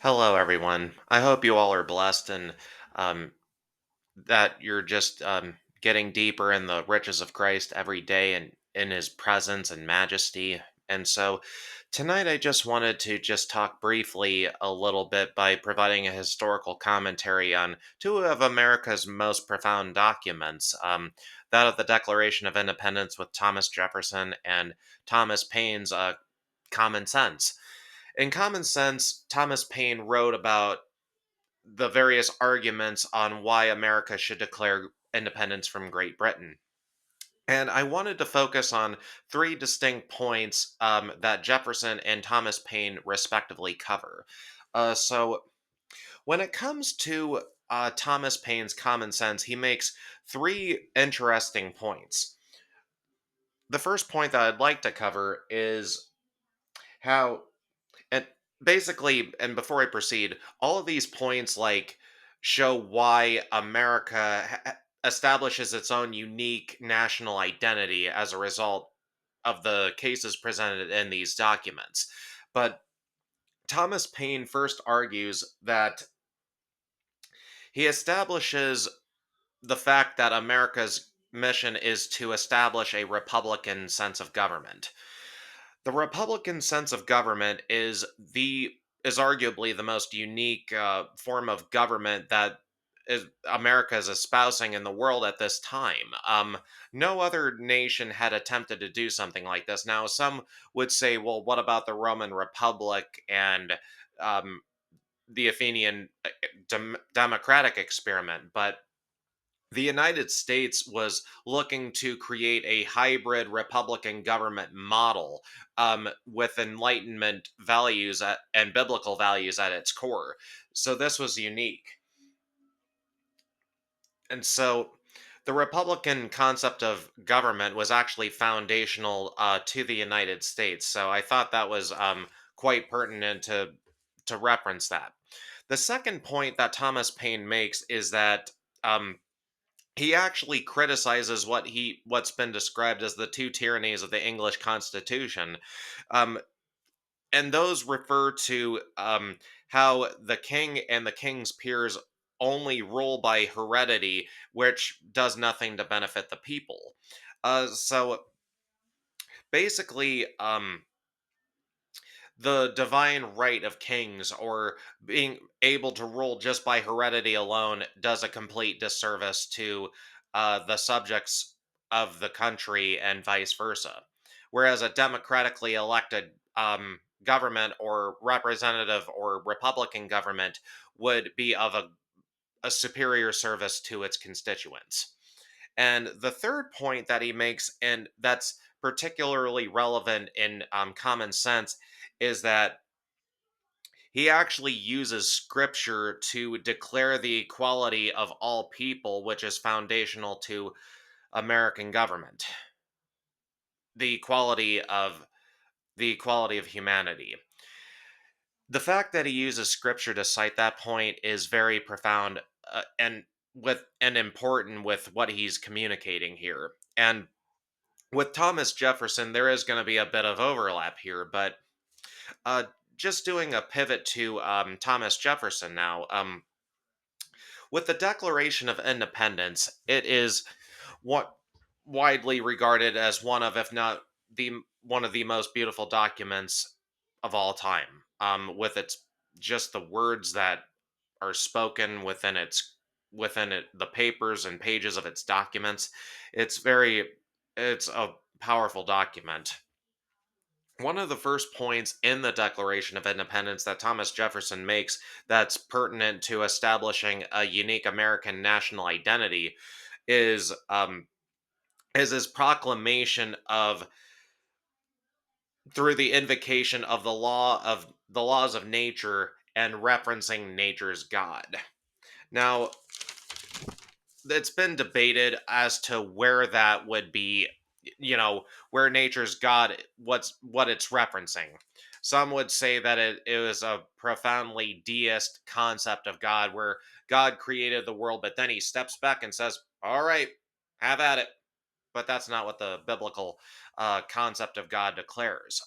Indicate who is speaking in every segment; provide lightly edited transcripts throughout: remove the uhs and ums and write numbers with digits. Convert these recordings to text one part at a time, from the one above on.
Speaker 1: Hello, everyone. I hope you all are blessed and um, that you're just getting deeper in the riches of Christ every day and in his presence and majesty. And so tonight I just wanted to just talk briefly a little bit by providing a historical commentary on two of America's most profound documents, that of the Declaration of Independence with Thomas Jefferson and Thomas Paine's Common Sense. In Common Sense, Thomas Paine wrote about the various arguments on why America should declare independence from Great Britain. And I wanted to focus on three distinct points that Jefferson and Thomas Paine respectively cover. So, when it comes to Thomas Paine's Common Sense, he makes three interesting points. The first point that I'd like to cover is how And basically, and before I proceed, all of these points show why America establishes its own unique national identity as a result of the cases presented in these documents. But Thomas Paine first argues that he establishes the fact that America's mission is to establish a republican sense of government. The Republican sense of government is arguably the most unique form of government that America is espousing in the world at this time. No other nation had attempted to do something like this. Now, some would say, "Well, what about the Roman Republic and um, the Athenian democratic experiment?" But the United States was looking to create a hybrid Republican government model with Enlightenment values and biblical values at its core. So this was unique. And so the Republican concept of government was actually foundational to the United States. So I thought that was quite pertinent to reference that. The second point that Thomas Paine makes is that um, he actually criticizes what's been described as the two tyrannies of the English Constitution, um, and those refer to how the king and the king's peers only rule by heredity, which does nothing to benefit the people. So basically, the divine right of kings or being able to rule just by heredity alone does a complete disservice to the subjects of the country and vice versa. Whereas a democratically elected government or representative or Republican government would be of a superior service to its constituents. And the third point that he makes, and that's particularly relevant in common sense, is that he actually uses scripture to declare the equality of all people, which is foundational to American government. The equality of humanity. The fact that he uses scripture to cite that point is very profound and important with what he's communicating here. And with Thomas Jefferson, there is going to be a bit of overlap here, but uh, just doing a pivot to Thomas Jefferson now. With the Declaration of Independence, it is what widely regarded as one of, if not one of the most beautiful documents of all time. With its just the words that are spoken within it, the papers and pages of its documents. It's very, it's a powerful document. One of the first points in the Declaration of Independence that Thomas Jefferson makes that's pertinent to establishing a unique American national identity is is his proclamation of through the invocation of the laws of nature and referencing nature's God. Now, it's been debated as to where that would be, where nature's God, what it's referencing. Some would say that it was a profoundly deist concept of God where God created the world, but then he steps back and says, all right, have at it. But that's not what the biblical concept of God declares.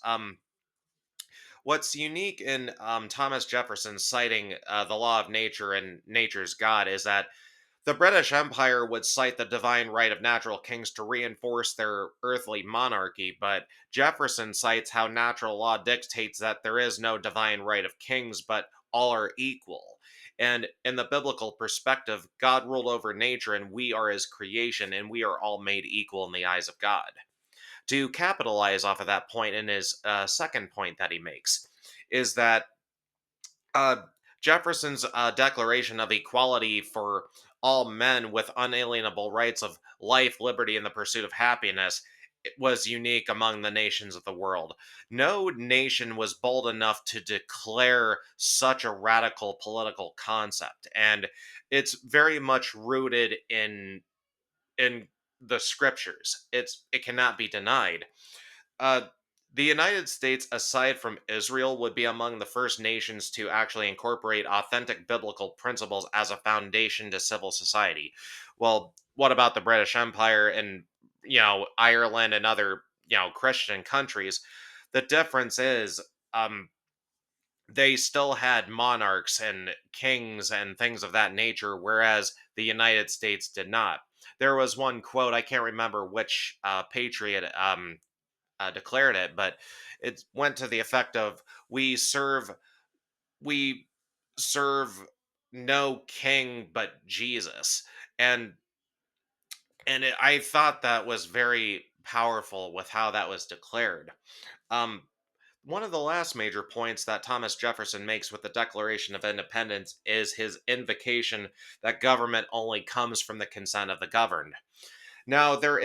Speaker 1: What's unique in Thomas Jefferson citing the law of nature and nature's God is that the British Empire would cite the divine right of natural kings to reinforce their earthly monarchy, but Jefferson cites how natural law dictates that there is no divine right of kings, but all are equal. And in the biblical perspective, God ruled over nature and we are his creation, and we are all made equal in the eyes of God. To capitalize off of that point, in his second point that he makes, is that uh, Jefferson's declaration of equality for all men with unalienable rights of life, liberty, and the pursuit of happiness was unique among the nations of the world. No nation was bold enough to declare such a radical political concept, and it's very much rooted in the scriptures. It cannot be denied. uh, the United States, aside from Israel, would be among the first nations to actually incorporate authentic biblical principles as a foundation to civil society. Well, what about the British Empire and Ireland and other Christian countries? The difference is, um, they still had monarchs and kings and things of that nature, whereas the United States did not. There was one quote, I can't remember which patriot declared it, but it went to the effect of we serve no king but Jesus, and I thought that was very powerful with how that was declared. Um, One of the last major points that Thomas Jefferson makes with the Declaration of Independence is his invocation that government only comes from the consent of the governed. Now, there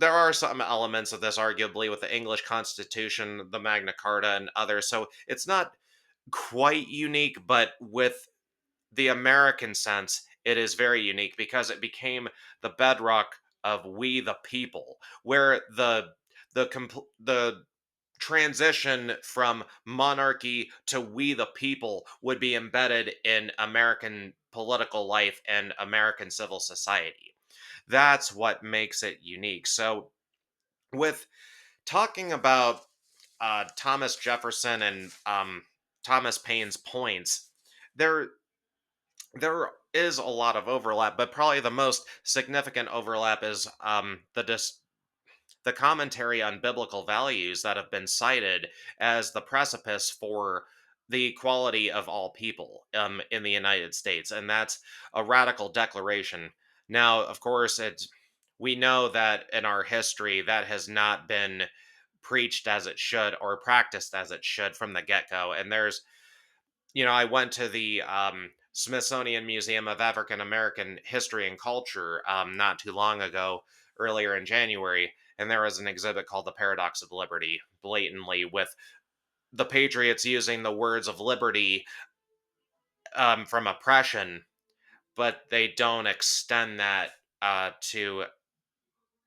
Speaker 1: are some elements of this arguably with the English Constitution, the Magna Carta, and others. So it's not quite unique, but with the American sense, it is very unique because it became the bedrock of we the people, where the transition from monarchy to we the people would be embedded in American political life and American civil society. That's what makes it unique. So, with talking about Thomas Jefferson and Thomas Paine's points, there there is a lot of overlap, but probably the most significant overlap is the commentary on biblical values that have been cited as the precipice for the equality of all people in the United States, and that's a radical declaration. Now, of course, we know that in our history that has not been preached as it should or practiced as it should from the get-go. And I went to the Smithsonian Museum of African American History and Culture not too long ago, earlier in January, and there was an exhibit called The Paradox of Liberty, blatantly with the Patriots using the words of liberty from oppression, but they don't extend that to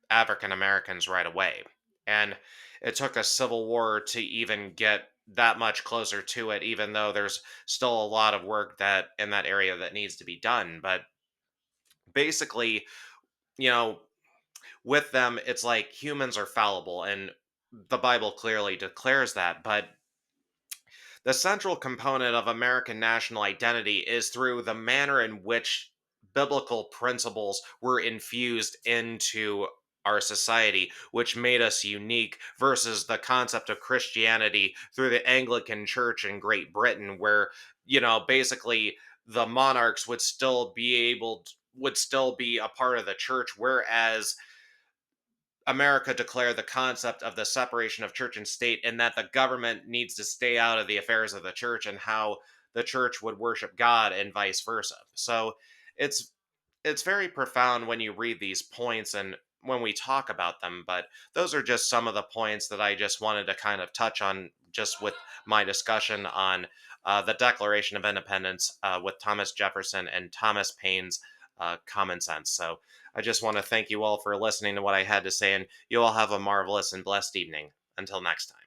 Speaker 1: African Americans right away. And it took a civil war to even get that much closer to it, even though there's still a lot of work that in that area that needs to be done. But basically, you know, with them, it's like humans are fallible, and the Bible clearly declares that. But the central component of American national identity is through the manner in which biblical principles were infused into our society, which made us unique versus the concept of Christianity through the Anglican Church in Great Britain, where, basically the monarchs would still be a part of the church, whereas America declare the concept of the separation of church and state, and that the government needs to stay out of the affairs of the church, and how the church would worship God and vice versa. So it's it's very profound when you read these points and when we talk about them, but those are just some of the points that I just wanted to kind of touch on just with my discussion on the Declaration of Independence with Thomas Jefferson and Thomas Paine's common sense. So I just want to thank you all for listening to what I had to say, and you all have a marvelous and blessed evening. Until next time.